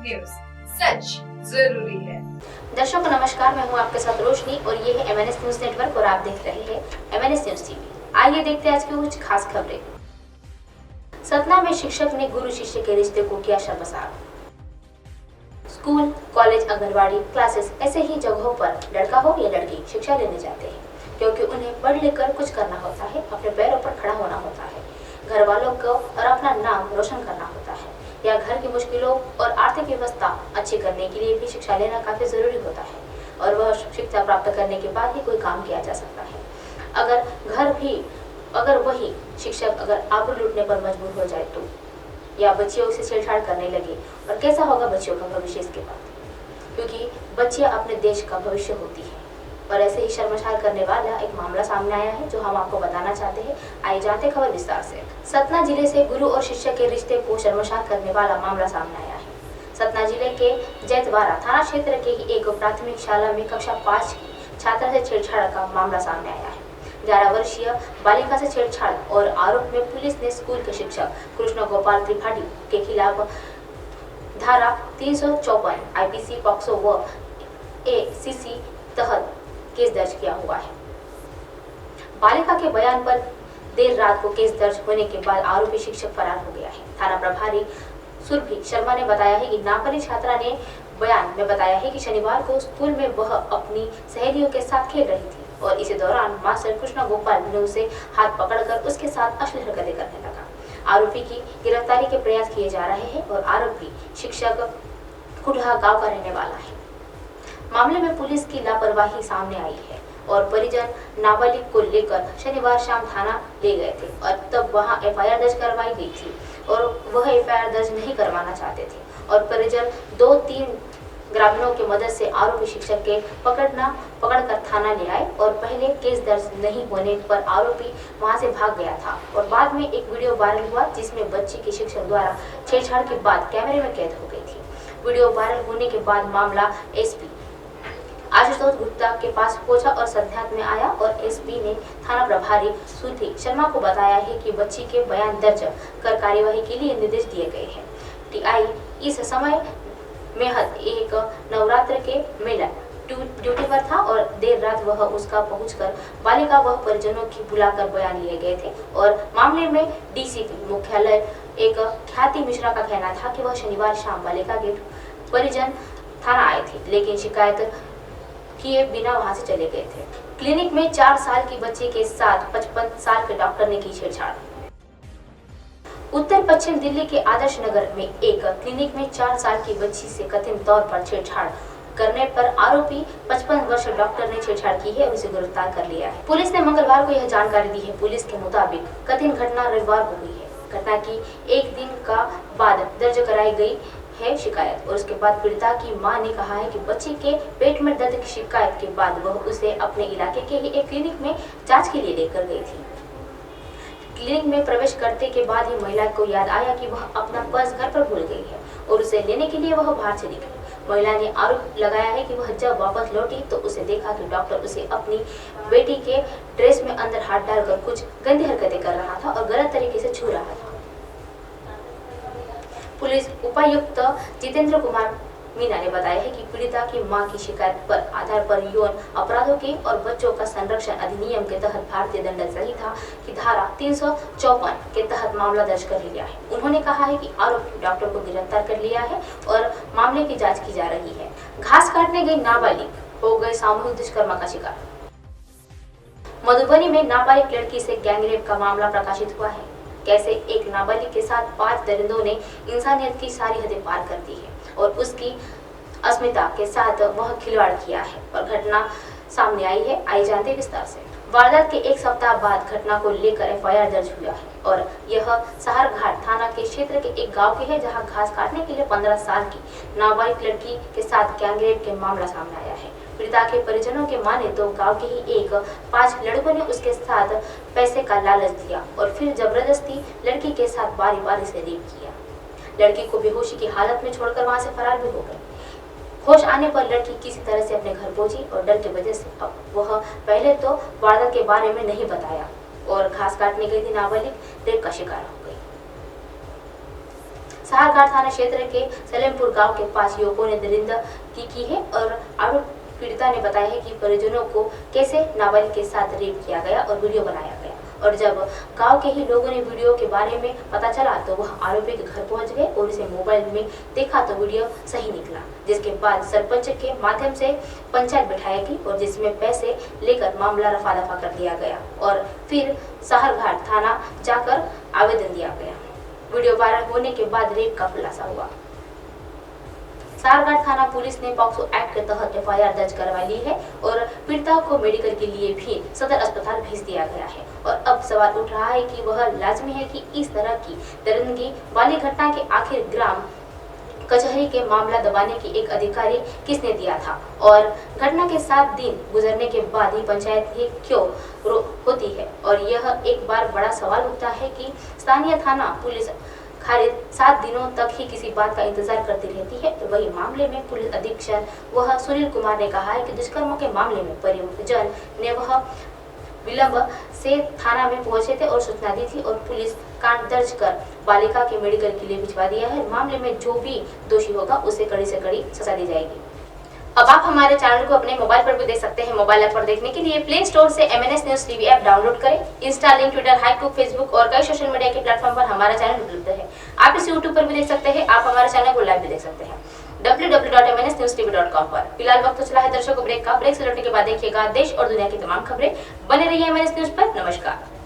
News, सच जरूरी है। दर्शकों को नमस्कार, मैं हूं आपके साथ रोशनी और ये है MNS न्यूज नेटवर्क और आप देख रहे हैं MNS न्यूज टीवी। आइए देखते हैं आज की कुछ खास खबरें। सतना में शिक्षक ने गुरु शिष्य के रिश्ते को किया शर्मसार। स्कूल, कॉलेज, आंगनबाड़ी क्लासेस ऐसे ही जगहों पर लड़का हो या लड़की शिक्षा लेने जाते हैं क्योंकि उन्हें पढ़ लिख कर कुछ करना होता है, अपने पैरों पर खड़ा होना होता है, घर वालों को और अपना नाम रोशन करना होता है या घर की मुश्किलों और आर्थिक व्यवस्था अच्छी करने के लिए भी शिक्षा लेना काफी जरूरी होता है और वह शिक्षा प्राप्त करने के बाद ही कोई काम किया जा सकता है। अगर वही शिक्षक अगर आबरू लूटने पर मजबूर हो जाए तो या बच्चियों से छेड़छाड़ करने लगे और कैसा होगा बच्चियों का भविष्य इसके बाद, क्योंकि बच्चियां अपने देश का भविष्य होती है। और ऐसे ही शर्मसार करने वाला एक मामला सामने आया है जो हम आपको बताना चाहते हैं। आइए जानते खबर विस्तार से। सतना जिले से गुरु और शिष्य के रिश्ते को शर्मसार करने वाला मामला सामने आया है। सतना जिले के जैतवाड़ा थाना क्षेत्र के ही एक प्राथमिक शाला में कक्षा 5 की छात्रा से छेड़छाड़ का मामला सामने आया है। 11 वर्षीय बालिका से छेड़छाड़ और आरोप में पुलिस ने स्कूल के शिक्षक कृष्ण गोपाल त्रिपाठी के खिलाफ धारा 354 IPC पॉक्सो व ACC तहत केस दर्ज किया हुआ है। बालिका के बयान पर देर रात को केस दर्ज होने के बाद आरोपी शिक्षक फरार हो गया है। थाना प्रभारी सुरभि शर्मा ने बताया है कि नाबालिग छात्रा ने बयान में बताया है कि शनिवार को स्कूल में वह अपनी सहेलियों के साथ खेल रही थी और इसी दौरान मास्टर कृष्ण गोपाल ने उसे हाथ पकड़कर उसके साथ अश्लील हरकतें करने लगा। आरोपी की गिरफ्तारी के प्रयास किए जा रहे हैं और आरोपी शिक्षक कुढ़ा गांव का रहने वाला है। मामले में पुलिस की लापरवाही सामने आई है और परिजन नाबालिग को लेकर शनिवार शाम थाना ले गए थे और तब वहां FIR दर्ज करवाई गई थी और वह FIR दर्ज नहीं करवाना चाहते थे और परिजन 2-3 ग्रामीणों की मदद से आरोपी शिक्षक के पकड़कर थाना ले आए और पहले केस दर्ज नहीं होने पर आरोपी वहां से भाग गया था और बाद में एक वीडियो वायरल हुआ जिसमें बच्ची की शिक्षक द्वारा छेड़छाड़ के बाद कैमरे में कैद हो गई थी। वीडियो वायरल होने के बाद मामला SP आशुतोष गुप्ता के पास पहुंचा और संज्ञान में आया और SP ने थाना प्रभारी सुरभि शर्मा को बताया है कि बच्ची के बयान दर्ज कर कार्यवाही के लिए निर्देश दिए गए हैं। TI इस समय मेहद एक नवरात्र के मेला ड्यूटी पर था और देर रात वह उसका पहुंचकर बालिका व परिजनों की बुलाकर बयान लिए गए थे और मामले में DCP मुख्यालय एक ख्याति मिश्रा का कहना था कि वह शनिवार शाम बालिका के परिजन थाना आए थे लेकिन शिकायत किए बिना वहां से चले गए थे। क्लिनिक में 4 साल की बच्ची के साथ 55 साल के डॉक्टर ने की छेड़छाड़। उत्तर पश्चिम दिल्ली के आदर्श नगर में एक क्लिनिक में 4 साल की बच्ची से कथित तौर पर छेड़छाड़ करने पर आरोपी 55 वर्षीय डॉक्टर ने छेड़छाड़ की है और उसे गिरफ्तार कर लिया है। पुलिस ने मंगलवार को यह जानकारी दी है। पुलिस के मुताबिक कथित घटना रविवार को हुई है। घटना की एक दिन का बाद दर्ज कराई गई है शिकायत और उसके बाद पीड़िता की मां ने कहा है कि बच्ची के पेट में दर्द की शिकायत के बाद वह उसे अपने इलाके के ही एक क्लिनिक में जांच के लिए लेकर गई थी। क्लिनिक में प्रवेश करते के बाद ही महिला को याद आया कि वह अपना पर्स घर पर भूल गई है और उसे लेने के लिए वह बाहर चली गई। महिला ने आरोप लगाया है कि वह जब वापस लौटी तो उसे देखा कि डॉक्टर उसे अपनी बेटी के ड्रेस में अंदर हाथ डालकर कुछ गंदी हरकतें कर रहा था और गलत तरीके से छू रहा था। पुलिस उपायुक्त जितेंद्र कुमार मीना ने बताया है कि पीड़िता की मां की शिकायत पर आधार पर यौन अपराधों के और बच्चों का संरक्षण अधिनियम के तहत भारतीय दंड संहिता की धारा 354 के तहत मामला दर्ज कर लिया है। उन्होंने कहा है कि आरोपी डॉक्टर को गिरफ्तार कर लिया है और मामले की जांच की जा रही है। घास काटने गई नाबालिग हो गए सामूहिक दुष्कर्म का शिकार। मधुबनी में नाबालिग लड़की से गैंगरेप का मामला प्रकाशित हुआ है। कैसे एक नाबालिग के साथ 5 दरिंदों ने इंसानियत की सारी हदें पार कर दी है और उसकी अस्मिता के साथ वह खिलवाड़ किया है और घटना सामने आई है। आइए जानते विस्तार से। वारदात के एक सप्ताह बाद घटना को लेकर FIR दर्ज हुआ है और यह सहारघाट थाना के क्षेत्र के एक गांव के है जहां घास काटने के लिए 15 साल की नाबालिग लड़की के साथ गैंगरेप के मामला सामने आया है। पीड़िता के परिजनों के माने तो गांव के ही 5 लड़कों ने उसके साथ पैसे का लालच दिया और फिर जबरदस्ती लड़की के साथ बारी बारी से रेप किया। लड़की को बेहोशी की हालत में छोड़कर वहां से फरार भी हो गई। होश आने पर लड़की किसी तरह से अपने घर पहुंची और डर की वजह से अब वह पहले तो वारदात के बारे में नहीं बताया और घास काटने गई थी नाबालिग रेप का शिकार हो गई। सहारघाट थाना क्षेत्र के सलेमपुर गांव के पास युवकों ने दरिंदा की है और आरोप पीड़िता ने बताया है कि परिजनों को कैसे नाबालिग के साथ रेप किया गया और वीडियो बनाया गया, और जब गांव के ही लोगों ने वीडियो के बारे में पता चला तो वह आरोपी के घर पहुंच गए और उसे मोबाइल में देखा तो वीडियो सही निकला, जिसके बाद सरपंच के माध्यम से पंचायत बिठाई गई और जिसमें पैसे लेकर मामला रफा दफा कर दिया गया और फिर सहारघाट थाना जाकर आवेदन दिया गया। वीडियो वायरल होने के बाद रेप का खुलासा हुआ। सहारघाट थाना पुलिस ने पॉक्सो एक्ट के तहत एफआईआर दर्ज करवा ली है और पीड़िता को मेडिकल के लिए भी सदर अस्पताल भेज दिया गया है। और अब सवाल उठ रहा है कि वह लाजमी है कि इस तरह की दरिंदगी वाली घटना के आखिर ग्राम कचहरी के मामला दबाने की एक अधिकारी किसने दिया था और घटना के 7 दिन गुजरने के बाद ही पंचायत ही क्यों होती है। और यह एक बार बड़ा सवाल उठता है कि स्थानीय थाना पुलिस खारिज 7 दिनों तक ही किसी बात का इंतजार करती रहती है। तो वही मामले में पुलिस अधीक्षक वह सुनील कुमार ने कहा है कि दुष्कर्म के मामले में परिजन ने वह विलंब से थाना में पहुंचे थे और सूचना दी थी और पुलिस कांड दर्ज कर बालिका के मेडिकल के लिए भिजवा दिया है। मामले में जो भी दोषी होगा उसे कड़ी से कड़ी सजा दी जाएगी। अब आप हमारे चैनल को अपने मोबाइल पर भी देख सकते हैं। मोबाइल ऐप पर देखने के लिए प्ले स्टोर से MNS news TV app download करें। इंस्टा, लिंक, ट्विटर, हाइकूक, फेसबुक और कई सोशल मीडिया के प्लेटफॉर्म पर हमारा चैनल उपलब्ध है। आप इसे यूट्यूब पर भी देख सकते हैं। आप हमारे चैनल को लाइव भी देख सकते हैं www.mnsnewstv.com पर। फिलहाल वक्त चला है दर्शकों ब्रेक का। ब्रेक से लौटने के बाद देखिएगा देश और दुनिया की तमाम खबरें। बने रहिए MNS न्यूज पर। नमस्कार।